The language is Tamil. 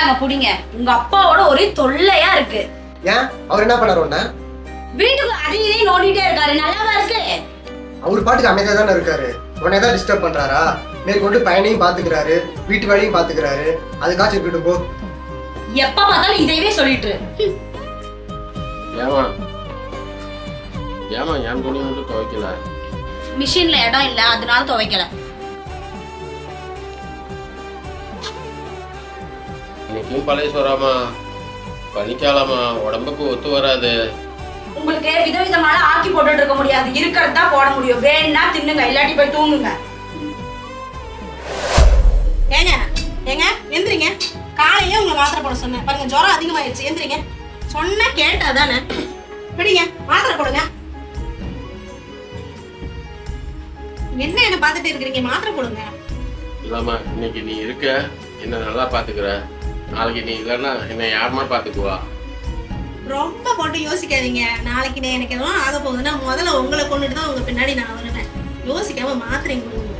இந்தாங்க புடிங்க. உங்க அப்பாவோட ஒரே தொல்லையா இருக்கு. ஏன் அவர் என்ன பண்ணாரு உன்ன? வீட்டுக்கு அடியிலே நோண்டிட்டே இருக்காரு. நல்லாவா இருக்கு? அவர் பாட்டுக்கு அமைதியா தானே இருக்காரு. உன்னை ஏதாவது டிஸ்டர்ப் பண்றாரா? மேற்கொண்டு பையனையும் பாத்துக்கிறாரு, வீட்டு வேலையும் பாத்துக்கிறாரு. அதுக்காச்சும் இருக்கட்டும் போ. எப்ப பார்த்தாலும் இதையவே சொல்லிட்டு ஏமா ஏமா என் துணி வந்து துவைக்கல? மிஷின்ல இடம் இல்ல, அதனால துவைக்கல. இன்னைக்கும் பழைய சோறாமா, பனிக்காலமா, உடம்புக்கு ஒத்து வராது. உங்களுக்கு விதவிதமான ஆக்கி போட்டுட்டு இருக்க முடியாது. இருக்கிறது தான் போட முடியும். வேணா தின்னுங்க, இல்லாட்டி போய் தூங்குங்க. ஏங்க ஏங்க எந்திரிங்க. காலையிலே உங்களை மாத்திரை போட சொன்னேன் பாருங்க, ஜுரம் அதிகமாயிடுச்சு. எந்திரிங்க. சொன்னா கேட்டாதானே. பிடிங்க, மாத்திரை போடுங்க. என்ன பார்த்துட்டு இருக்கிறீங்க? மாத்திரை போடுங்க. இல்லாம இன்னைக்கு நீ இருக்க, என்ன நல்லா பாத்துக்கிற. நாளைக்கு நீ இல்லைன்னா என்ன யாருமா பாத்துக்குவா? ரொம்ப போட்டு யோசிக்காதீங்க. நாளைக்கு எனக்கு எதுவும் ஆக போகுதுன்னா முதல்ல உங்களை கொண்டுட்டு தான் உங்க பின்னாடி நான் வருவேன். யோசிக்காம மாத்திரை கொடுங்க.